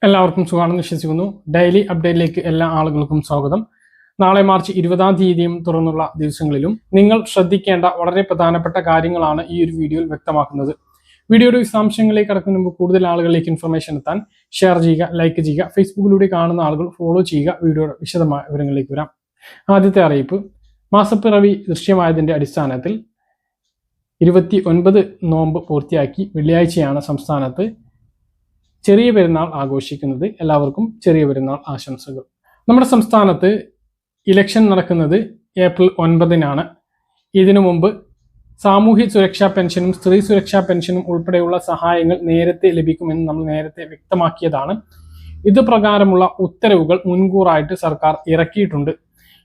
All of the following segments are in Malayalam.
എല്ലാവർക്കും സുഖമാണെന്ന് വിശ്വസിക്കുന്നു. ഡെയിലി അപ്ഡേറ്റിലേക്ക് എല്ലാ ആളുകൾക്കും സ്വാഗതം. നാളെ മാർച്ച് 20-ാം തീയതിയും തുറന്നുള്ള ദിവസങ്ങളിലും നിങ്ങൾ ശ്രദ്ധിക്കേണ്ട വളരെ പ്രധാനപ്പെട്ട കാര്യങ്ങളാണ് ഈ ഒരു വീഡിയോയിൽ വ്യക്തമാക്കുന്നത്. വീഡിയോയുടെ വിശദാംശങ്ങളിലേക്ക് കടക്കുന്നതിന് മുമ്പ് കൂടുതൽ ആളുകളിലേക്ക് ഇൻഫർമേഷൻ എത്താൻ ഷെയർ ചെയ്യുക, ലൈക്ക് ചെയ്യുക, ഫേസ്ബുക്കിലൂടെ കാണുന്ന ആളുകൾ ഫോളോ ചെയ്യുക. വീഡിയോയുടെ വിശദമായ വിവരങ്ങളിലേക്ക് വരാം. ആദ്യത്തെ അറിയിപ്പ്, മാസപ്പിറവി ദൃശ്യമായതിന്റെ അടിസ്ഥാനത്തിൽ 29 നോമ്പ് പൂർത്തിയാക്കി വെള്ളിയാഴ്ചയാണ് സംസ്ഥാനത്ത് ചെറിയ പെരുന്നാൾ ആഘോഷിക്കുന്നത്. എല്ലാവർക്കും ചെറിയ പെരുന്നാൾ ആശംസകൾ. നമ്മുടെ സംസ്ഥാനത്ത് ഇലക്ഷൻ നടക്കുന്നത് ഏപ്രിൽ 9-നാണ്. ഇതിനു മുമ്പ് സാമൂഹ്യ സുരക്ഷാ പെൻഷനും സ്ത്രീ സുരക്ഷാ പെൻഷനും ഉൾപ്പെടെയുള്ള സഹായങ്ങൾ നേരത്തെ ലഭിക്കുമെന്ന് നമ്മൾ നേരത്തെ വ്യക്തമാക്കിയതാണ്. ഇത് പ്രകാരമുള്ള ഉത്തരവുകൾ മുൻകൂറായിട്ട് സർക്കാർ ഇറക്കിയിട്ടുണ്ട്.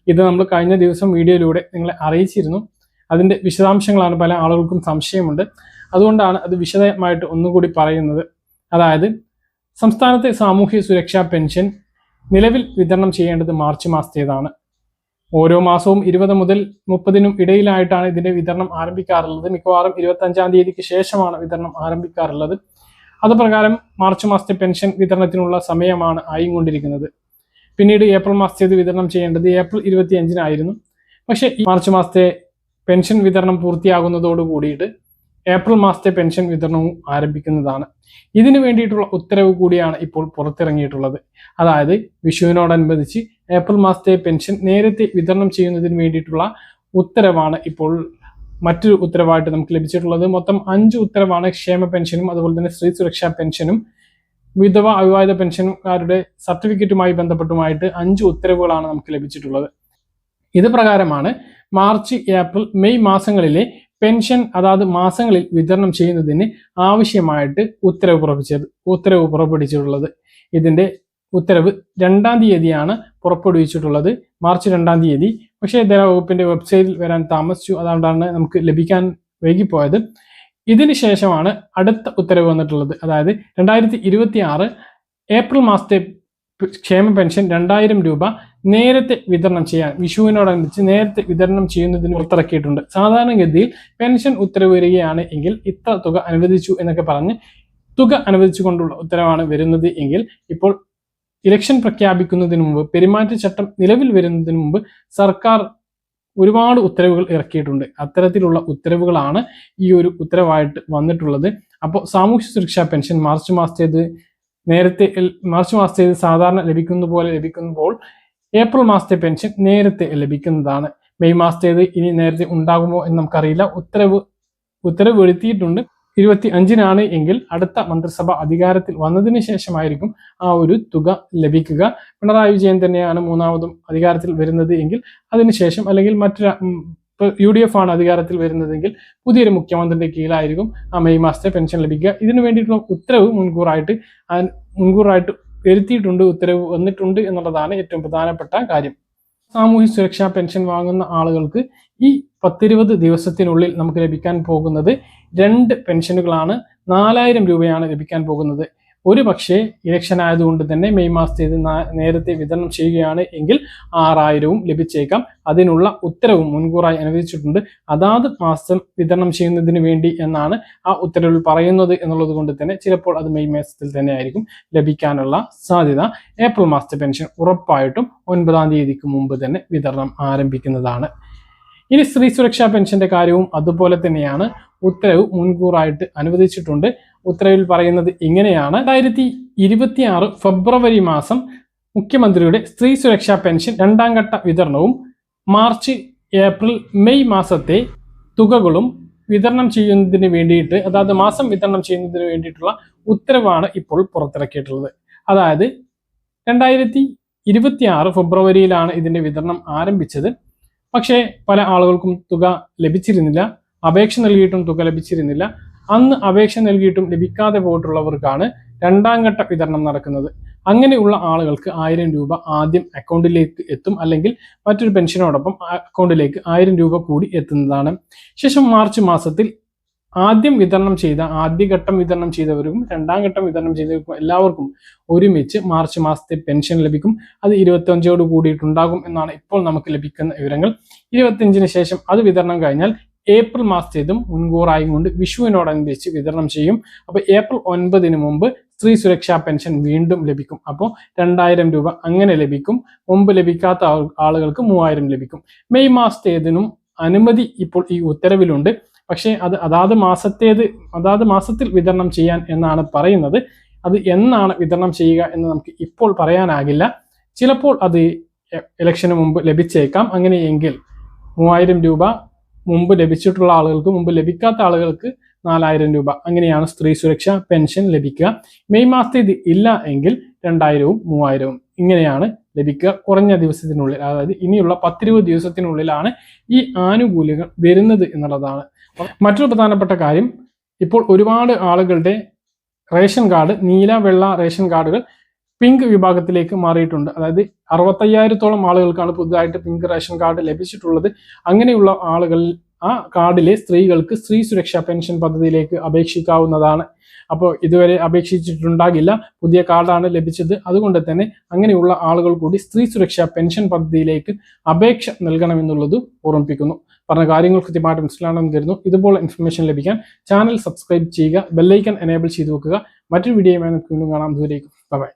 ഇത് നമ്മൾ കഴിഞ്ഞ ദിവസം വീഡിയോയിലൂടെ നിങ്ങളെ അറിയിച്ചിരുന്നു. അതിൻ്റെ വിശദാംശങ്ങളാണ് പല ആളുകൾക്കും സംശയമുണ്ട്. അതുകൊണ്ടാണ് അത് വിശദമായിട്ട് ഒന്നുകൂടി പറയുന്നത്. അതായത് സംസ്ഥാനത്തെ സാമൂഹ്യ സുരക്ഷാ പെൻഷൻ നിലവിൽ വിതരണം ചെയ്യേണ്ടത് മാർച്ച് മാസത്തേതാണ്. ഓരോ മാസവും 20 മുതൽ 30 ഇടയിലായിട്ടാണ് ഇതിന്റെ വിതരണം ആരംഭിക്കാറുള്ളത്. മിക്കവാറും 25-ാം തീയതിക്ക് ശേഷമാണ് വിതരണം ആരംഭിക്കാറുള്ളത്. അതുപ്രകാരം മാർച്ച് മാസത്തെ പെൻഷൻ വിതരണത്തിനുള്ള സമയമാണ് ആയിക്കൊണ്ടിരിക്കുന്നത്. പിന്നീട് ഏപ്രിൽ മാസത്തേത് വിതരണം ചെയ്യേണ്ടത് ഏപ്രിൽ 25-നായിരുന്നു. പക്ഷേ ഈ മാർച്ച് മാസത്തെ പെൻഷൻ വിതരണം പൂർത്തിയാകുന്നതോട് കൂടിയിട്ട് ഏപ്രിൽ മാസത്തെ പെൻഷൻ വിതരണവും ആരംഭിക്കുന്നതാണ്. ഇതിനു വേണ്ടിയിട്ടുള്ള ഉത്തരവ് കൂടിയാണ് ഇപ്പോൾ പുറത്തിറങ്ങിയിട്ടുള്ളത്. അതായത് വിഷുവിനോടനുബന്ധിച്ച് ഏപ്രിൽ മാസത്തെ പെൻഷൻ നേരത്തെ വിതരണം ചെയ്യുന്നതിന് വേണ്ടിയിട്ടുള്ള ഉത്തരവാണ് ഇപ്പോൾ മറ്റൊരു ഉത്തരവായിട്ട് നമുക്ക് ലഭിച്ചിട്ടുള്ളത്. മൊത്തം 5 ഉത്തരവാണ് ക്ഷേമ പെൻഷനും അതുപോലെ തന്നെ സ്ത്രീ സുരക്ഷാ പെൻഷനും വിധവ അവിവാഹിത പെൻഷൻകാരുടെ സർട്ടിഫിക്കറ്റുമായി ബന്ധപ്പെട്ടുമായിട്ട് 5 ഉത്തരവുകളാണ് നമുക്ക് ലഭിച്ചിട്ടുള്ളത്. ഇത് പ്രകാരമാണ് മാർച്ച്, ഏപ്രിൽ, മെയ് മാസങ്ങളിലെ പെൻഷൻ അതാത് മാസങ്ങളിൽ വിതരണം ചെയ്യുന്നതിന് ആവശ്യമായിട്ട് ഉത്തരവ് പുറപ്പെടുവിച്ചിട്ടുള്ളത്. ഇതിന്റെ ഉത്തരവ് 2-ാം തീയതിയാണ് പുറപ്പെടുവിച്ചിട്ടുള്ളത്, മാർച്ച് 2-ാം തീയതി. പക്ഷേ ധനവകുപ്പിന്റെ വെബ്സൈറ്റിൽ വരാൻ താമസിച്ചു, അതുകൊണ്ടാണ് നമുക്ക് ലഭിക്കാൻ വൈകിപ്പോയത്. ഇതിന് ശേഷമാണ് അടുത്ത ഉത്തരവ് വന്നിട്ടുള്ളത്. അതായത് 2026 ഏപ്രിൽ മാസത്തെ ക്ഷേമ പെൻഷൻ 2000 രൂപ നേരത്തെ വിതരണം ചെയ്യാൻ വിഷുവിനോടനുബന്ധിച്ച് നേരത്തെ വിതരണം ചെയ്യുന്നതിന് പുറത്തിറക്കിയിട്ടുണ്ട്. സാധാരണഗതിയിൽ പെൻഷൻ ഉത്തരവ് വരികയാണ് എങ്കിൽ ഇത്ര തുക അനുവദിച്ചു എന്നൊക്കെ പറഞ്ഞ് തുക അനുവദിച്ചുകൊണ്ടുള്ള ഉത്തരവാണ് വരുന്നത് എങ്കിൽ ഇപ്പോൾ ഇലക്ഷൻ പ്രഖ്യാപിക്കുന്നതിന് മുമ്പ്, പെരുമാറ്റച്ചട്ടം നിലവിൽ വരുന്നതിന് മുമ്പ് സർക്കാർ ഒരുപാട് ഉത്തരവുകൾ ഇറക്കിയിട്ടുണ്ട്. അത്തരത്തിലുള്ള ഉത്തരവുകളാണ് ഈ ഒരു ഉത്തരവായിട്ട് വന്നിട്ടുള്ളത്. അപ്പോൾ സാമൂഹ്യ സുരക്ഷാ പെൻഷൻ മാർച്ച് മാസത്തേത് സാധാരണ ലഭിക്കുന്ന പോലെ ലഭിക്കുമ്പോൾ ഏപ്രിൽ മാസത്തെ പെൻഷൻ നേരത്തെ ലഭിക്കുന്നതാണ്. മെയ് മാസത്തേത് ഇനി നേരത്തെ ഉണ്ടാകുമോ എന്ന് നമുക്കറിയില്ല. ഉത്തരവ് വരുത്തിയിട്ടുണ്ട്. 25-നാണ് എങ്കിൽ അടുത്ത മന്ത്രിസഭ അധികാരത്തിൽ വന്നതിന് ശേഷമായിരിക്കും ആ ഒരു തുക ലഭിക്കുക. പിണറായി വിജയൻ തന്നെയാണ് 3ാമതും അധികാരത്തിൽ വരുന്നത് എങ്കിൽ അതിനുശേഷം, അല്ലെങ്കിൽ UDF ആണ് അധികാരത്തിൽ വരുന്നതെങ്കിൽ പുതിയൊരു മുഖ്യമന്ത്രിയുടെ കീഴിലായിരിക്കും ആ മെയ് മാസത്തെ പെൻഷൻ ലഭിക്കുക. ഇതിനു വേണ്ടിയിട്ടുള്ള ഉത്തരവ് മുൻകൂറായിട്ട് വരുത്തിയിട്ടുണ്ട്, ഉത്തരവ് വന്നിട്ടുണ്ട് എന്നുള്ളതാണ് ഏറ്റവും പ്രധാനപ്പെട്ട കാര്യം. സാമൂഹ്യ സുരക്ഷാ പെൻഷൻ വാങ്ങുന്ന ആളുകൾക്ക് ഈ 10-20 ദിവസത്തിനുള്ളിൽ നമുക്ക് ലഭിക്കാൻ പോകുന്നത് 2 പെൻഷനുകളാണ്. 4000 രൂപയാണ് ലഭിക്കാൻ പോകുന്നത്. ഒരു പക്ഷേ ഇലക്ഷൻ ആയതുകൊണ്ട് തന്നെ മെയ് മാസത്തേത് നേരത്തെ വിതരണം ചെയ്യുകയാണ് എങ്കിൽ 6000വും ലഭിച്ചേക്കാം. അതിനുള്ള ഉത്തരവും മുൻകൂറായി അനുവദിച്ചിട്ടുണ്ട്. അതാത് മാസം വിതരണം ചെയ്യുന്നതിന് വേണ്ടി എന്നാണ് ആ ഉത്തരവിൽ പറയുന്നത് എന്നുള്ളത് കൊണ്ട് തന്നെ ചിലപ്പോൾ അത് മെയ് മാസത്തിൽ തന്നെ ആയിരിക്കും ലഭിക്കാനുള്ള സാധ്യത. ഏപ്രിൽ മാസത്തെ പെൻഷൻ ഉറപ്പായിട്ടും 9-ാം തീയതിക്ക് മുമ്പ് തന്നെ വിതരണം ആരംഭിക്കുന്നതാണ്. ഇനി സ്ത്രീ സുരക്ഷാ പെൻഷന്റെ കാര്യവും അതുപോലെ തന്നെയാണ്. ഉത്തരവ് മുൻകൂറായിട്ട് അനുവദിച്ചിട്ടുണ്ട്. ഉത്തരവിൽ പറയുന്നത് ഇങ്ങനെയാണ്: 2026 ഫെബ്രുവരി മാസം മുഖ്യമന്ത്രിയുടെ സ്ത്രീ സുരക്ഷാ പെൻഷൻ 2ാം ഘട്ട വിതരണവും മാർച്ച്, ഏപ്രിൽ, മെയ് മാസത്തെ തുകകളും വിതരണം ചെയ്യുന്നതിന് വേണ്ടിയിട്ട്, അതായത് മാസം വിതരണം ചെയ്യുന്നതിന് വേണ്ടിയിട്ടുള്ള ഉത്തരവാണ് ഇപ്പോൾ പുറത്തിറക്കിയിട്ടുള്ളത്. അതായത് 2026 ഫെബ്രുവരിയിലാണ് ഇതിന്റെ വിതരണം ആരംഭിച്ചത്. പക്ഷേ പല ആളുകൾക്കും തുക ലഭിച്ചിരുന്നില്ല. അപേക്ഷ നൽകിയിട്ടും തുക ലഭിച്ചിരുന്നില്ല. അന്ന് അപേക്ഷ നൽകിയിട്ടും ലഭിക്കാതെ പോയിട്ടുള്ളവർക്കാണ് 2ാം ഘട്ട വിതരണം നടക്കുന്നത്. അങ്ങനെയുള്ള ആളുകൾക്ക് 1000 രൂപ ആദ്യം അക്കൗണ്ടിലേക്ക് എത്തും, അല്ലെങ്കിൽ മറ്റൊരു പെൻഷനോടൊപ്പം അക്കൗണ്ടിലേക്ക് 1000 രൂപ കൂടി എത്തുന്നതാണ്. ശേഷം മാർച്ച് മാസത്തിൽ ആദ്യഘട്ടം വിതരണം ചെയ്തവർക്കും 2ാം ഘട്ടം വിതരണം ചെയ്തവർക്കും എല്ലാവർക്കും ഒരുമിച്ച് മാർച്ച് മാസത്തെ പെൻഷൻ ലഭിക്കും. അത് 25ഓട് കൂടിയിട്ടുണ്ടാകും എന്നാണ് ഇപ്പോൾ നമുക്ക് ലഭിക്കുന്ന വിവരങ്ങൾ. 25-ന് ശേഷം അത് വിതരണം കഴിഞ്ഞാൽ ഏപ്രിൽ മാസത്തേതും മുൻകൂറായും കൊണ്ട് വിഷുവിനോടനുബന്ധിച്ച് വിതരണം ചെയ്യും. അപ്പോൾ ഏപ്രിൽ 9 മുമ്പ് സ്ത്രീ സുരക്ഷാ പെൻഷൻ വീണ്ടും ലഭിക്കും. അപ്പോൾ 2000 രൂപ അങ്ങനെ ലഭിക്കും. മുമ്പ് ലഭിക്കാത്ത ആളുകൾക്ക് 3000 ലഭിക്കും. മെയ് മാസത്തേതിനും അനുമതി ഇപ്പോൾ ഈ ഉത്തരവിലുണ്ട്. പക്ഷേ അത് അതാത് മാസത്തിൽ വിതരണം ചെയ്യാൻ എന്നാണ് പറയുന്നത്. അത് എന്നാണ് വിതരണം ചെയ്യുക എന്ന് നമുക്ക് ഇപ്പോൾ പറയാനാകില്ല. ചിലപ്പോൾ അത് ഇലക്ഷന് മുമ്പ് ലഭിച്ചേക്കാം. അങ്ങനെയെങ്കിൽ 3000 രൂപ മുമ്പ് ലഭിച്ചിട്ടുള്ള ആളുകൾക്ക്, മുമ്പ് ലഭിക്കാത്ത ആളുകൾക്ക് 4000 രൂപ, അങ്ങനെയാണ് സ്ത്രീ സുരക്ഷാ പെൻഷൻ ലഭിക്കുക. മെയ് മാസത്തേത് ഇല്ല എങ്കിൽ 2000-വും 3000-വും ഇങ്ങനെയാണ് ലഭിക്കുക. കുറഞ്ഞ ദിവസത്തിനുള്ളിൽ, അതായത് ഇനിയുള്ള 10-20 ദിവസത്തിനുള്ളിലാണ് ഈ ആനുകൂല്യങ്ങൾ വരുന്നത് എന്നുള്ളതാണ്. മറ്റൊരു പ്രധാനപ്പെട്ട കാര്യം, ഇപ്പോൾ ഒരുപാട് ആളുകളുടെ റേഷൻ കാർഡ്, നീല വെള്ള റേഷൻ കാർഡുകൾ പിങ്ക് വിഭാഗത്തിലേക്ക് മാറിയിട്ടുണ്ട്. അതായത് 65,000-ത്തോളം ആളുകൾക്കാണ് പുതുതായിട്ട് പിങ്ക് റേഷൻ കാർഡ് ലഭിച്ചിട്ടുള്ളത്. അങ്ങനെയുള്ള ആളുകൾ ആ കാർഡിലെ സ്ത്രീകൾക്ക് സ്ത്രീ സുരക്ഷാ പെൻഷൻ പദ്ധതിയിലേക്ക് അപേക്ഷിക്കാവുന്നതാണ്. അപ്പോൾ ഇതുവരെ അപേക്ഷിച്ചിട്ടുണ്ടാകില്ല, പുതിയ കാർഡാണ് ലഭിച്ചത്. അതുകൊണ്ട് തന്നെ അങ്ങനെയുള്ള ആളുകൾ കൂടി സ്ത്രീ സുരക്ഷാ പെൻഷൻ പദ്ധതിയിലേക്ക് അപേക്ഷ നൽകണമെന്നുള്ളത് ഓർമ്മിപ്പിക്കുന്നു. പറഞ്ഞ കാര്യങ്ങൾ കൃത്യമായിട്ട് മനസ്സിലാണെന്ന് കരുതുന്നു. ഇതുപോലെ ഇൻഫർമേഷൻ ലഭിക്കാൻ ചാനൽ സബ്സ്ക്രൈബ് ചെയ്യുക, ബെല്ലൈക്കൺ എനേബിൾ ചെയ്ത് വെക്കുക. മറ്റൊരു വീഡിയോയുമായി നമുക്ക് വീണ്ടും കാണാം. ദൂരേക്കും ബൈ.